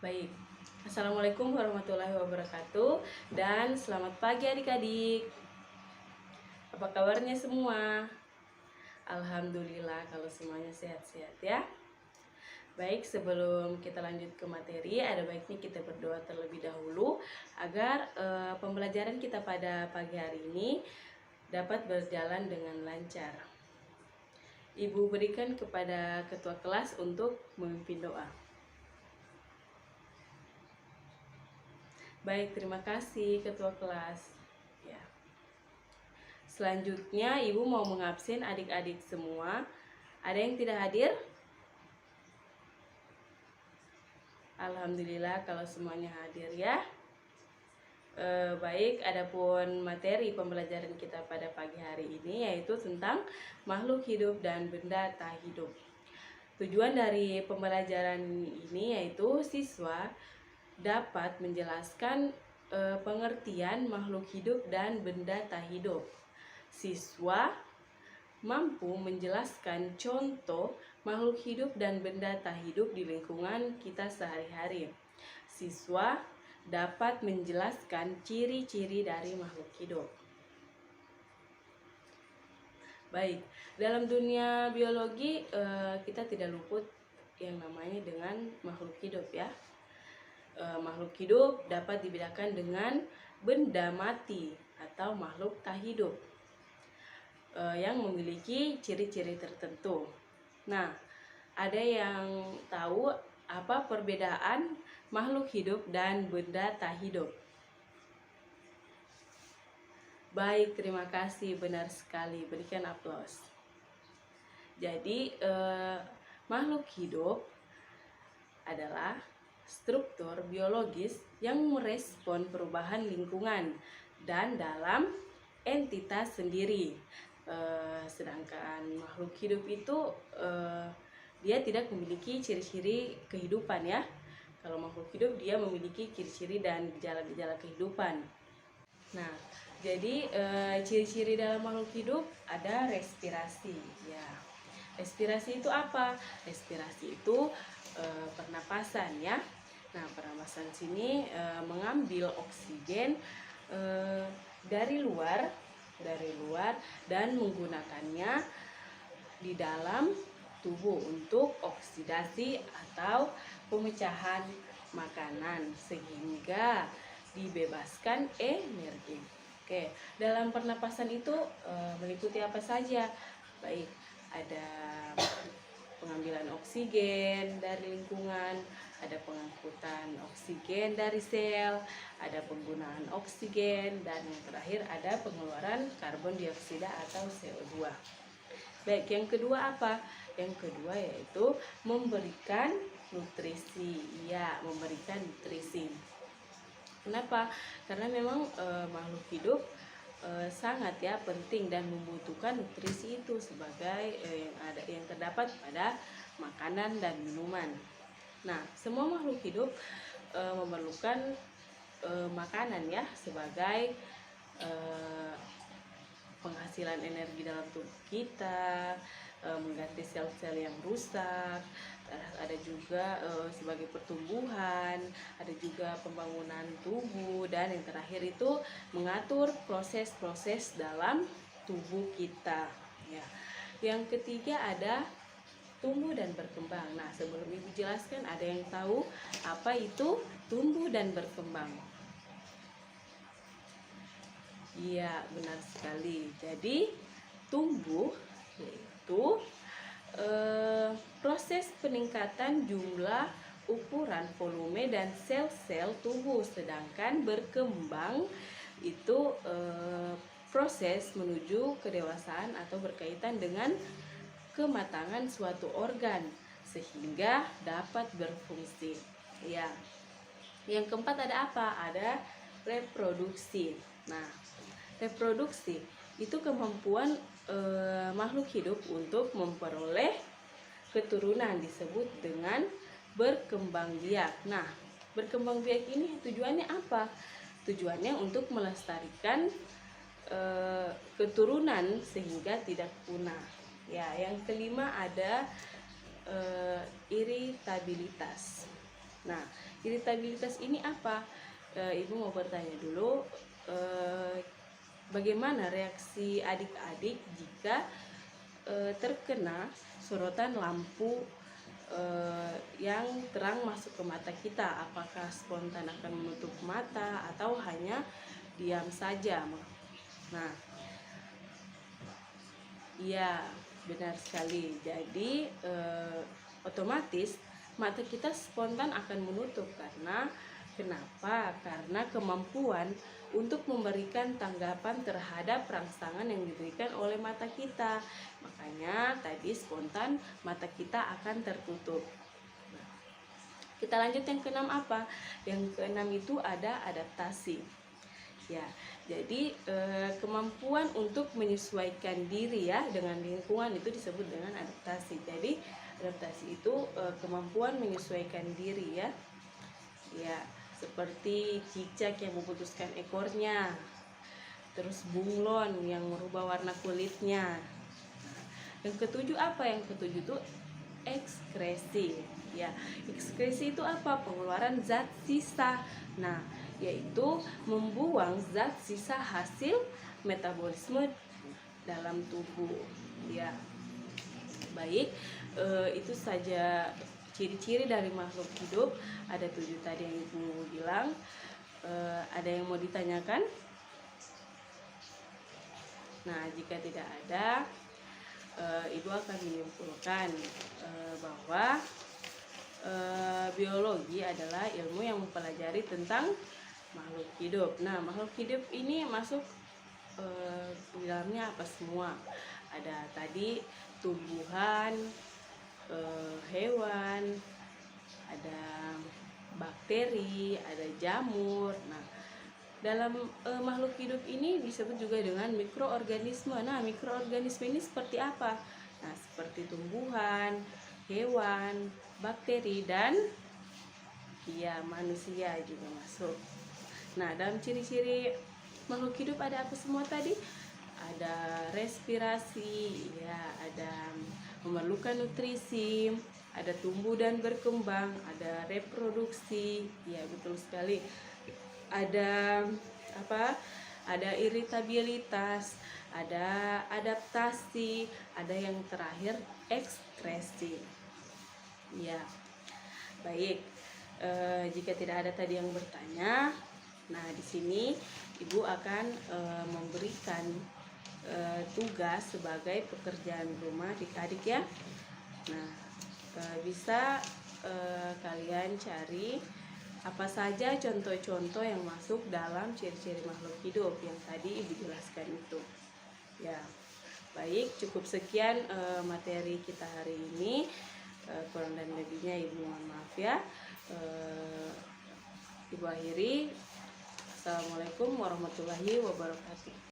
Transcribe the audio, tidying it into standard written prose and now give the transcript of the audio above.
Baik, Assalamualaikum warahmatullahi wabarakatuh dan selamat pagi adik-adik. Apa kabarnya semua? Alhamdulillah kalau semuanya sehat-sehat ya. Baik, sebelum kita lanjut ke materi, ada baiknya kita berdoa terlebih dahulu agar pembelajaran kita pada pagi hari ini dapat berjalan dengan lancar. Ibu berikan kepada ketua kelas untuk memimpin doa. Baik, terima kasih ketua kelas. Ya. Selanjutnya, Ibu mau mengabsen adik-adik semua. Ada yang tidak hadir? Alhamdulillah kalau semuanya hadir ya. Baik, adapun materi pembelajaran kita pada pagi hari ini yaitu tentang makhluk hidup dan benda tak hidup. Tujuan dari pembelajaran ini yaitu siswa dapat menjelaskan pengertian makhluk hidup dan benda tak hidup. Siswa mampu menjelaskan contoh makhluk hidup dan benda tak hidup di lingkungan kita sehari-hari. Siswa dapat menjelaskan ciri-ciri dari makhluk hidup. Baik, dalam dunia biologi kita tidak luput yang namanya dengan makhluk hidup ya. Makhluk hidup dapat dibedakan dengan benda mati atau makhluk tak hidup yang memiliki ciri-ciri tertentu. Nah, ada yang tahu apa perbedaan makhluk hidup dan benda tak hidup? Baik, terima kasih, benar sekali, berikan aplaus. Jadi, makhluk hidup adalah struktur biologis yang merespon perubahan lingkungan dan dalam entitas sendiri. Sedangkan makhluk hidup itu dia tidak memiliki ciri-ciri kehidupan ya. Kalau makhluk hidup dia memiliki ciri-ciri dan gejala-gejala kehidupan. Nah, jadi ciri-ciri dalam makhluk hidup ada respirasi ya. Respirasi itu apa? Respirasi itu pernapasan ya. Nah, pernapasan sini mengambil oksigen dari luar dan menggunakannya di dalam tubuh untuk oksidasi atau pemecahan makanan sehingga dibebaskan energi. Oke, dalam pernapasan itu meliputi apa saja? Baik, ada pengambilan oksigen dari lingkungan, ada pengangkutan oksigen dari sel, ada penggunaan oksigen, dan yang terakhir ada pengeluaran karbon dioksida atau CO2. Baik, yang kedua apa? Yang kedua yaitu memberikan nutrisi. Ya, memberikan nutrisi. Kenapa? Karena memang makhluk hidup sangat ya penting dan membutuhkan nutrisi itu sebagai yang terdapat pada makanan dan minuman. Nah, semua makhluk hidup memerlukan makanan ya sebagai penghasilan energi dalam tubuh kita, mengganti sel-sel yang rusak, ada juga sebagai pertumbuhan, ada juga pembangunan tubuh, dan yang terakhir itu mengatur proses-proses dalam tubuh kita ya. Yang ketiga ada tumbuh dan berkembang. Nah, sebelum Ibu jelaskan, ada yang tahu apa itu tumbuh dan berkembang? Iya, benar sekali. Jadi tumbuh yaitu proses peningkatan jumlah, ukuran, volume, dan sel-sel tubuh. Sedangkan berkembang itu proses menuju kedewasaan atau berkaitan dengan kematangan suatu organ sehingga dapat berfungsi. Ya. Yang keempat ada apa? Ada reproduksi. Nah, reproduksi itu kemampuan makhluk hidup untuk memperoleh keturunan, disebut dengan berkembang biak. Nah, berkembang biak ini tujuannya apa? Tujuannya untuk melestarikan keturunan sehingga tidak punah. Ya, yang kelima ada iritabilitas. Nah, Iritabilitas ini apa? Ibu mau bertanya dulu, bagaimana reaksi adik-adik jika terkena sorotan lampu yang terang masuk ke mata kita? Apakah spontan akan menutup mata atau hanya diam saja? Nah, iya, benar sekali. Jadi otomatis mata kita spontan akan menutup karena kenapa? Karena kemampuan untuk memberikan tanggapan terhadap rangsangan yang diberikan oleh mata kita. Makanya tadi spontan mata kita akan tertutup. Nah, kita lanjut yang keenam apa? Yang keenam itu ada adaptasi. Ya, jadi kemampuan untuk menyesuaikan diri ya dengan lingkungan itu disebut dengan adaptasi. Jadi adaptasi itu kemampuan menyesuaikan diri ya. Ya, seperti cicak yang memutuskan ekornya, terus bunglon yang merubah warna kulitnya. Yang ketujuh apa? Yang ketujuh itu ekskresi. Ya, ekskresi itu apa? Pengeluaran zat sisa. Nah, yaitu membuang zat sisa hasil metabolisme dalam tubuh. Ya, baik, itu saja ciri-ciri dari makhluk hidup. Ada 7 tadi yang ibu bilang. Ada yang mau ditanyakan? Nah, jika tidak ada, ibu akan menyimpulkan bahwa biologi adalah ilmu yang mempelajari tentang makhluk hidup. Nah, makhluk hidup ini masuk di dalamnya apa semua? Ada tadi tumbuhan, hewan, ada bakteri, ada jamur. Nah, dalam makhluk hidup ini disebut juga dengan mikroorganisme. Nah, mikroorganisme ini seperti apa? Nah, seperti tumbuhan, hewan, bakteri, dan ya manusia juga masuk. Nah, dalam ciri-ciri makhluk hidup ada apa semua tadi? Ada respirasi, ya, ada memerlukan nutrisi, ada tumbuh dan berkembang, ada reproduksi, ya betul sekali. Ada apa? Ada iritabilitas, ada adaptasi, ada yang terakhir ekskresi. Ya, baik. Jika tidak ada tadi yang bertanya, nah di sini ibu akan memberikan tugas sebagai pekerjaan rumah adik-adik ya. Nah, bisa kalian cari apa saja contoh-contoh yang masuk dalam ciri-ciri makhluk hidup yang tadi ibu jelaskan itu. Ya, baik, cukup sekian materi kita hari ini. Kurang dan lebihnya ibu mohon maaf ya. Ibu akhiri. Assalamualaikum warahmatullahi wabarakatuh.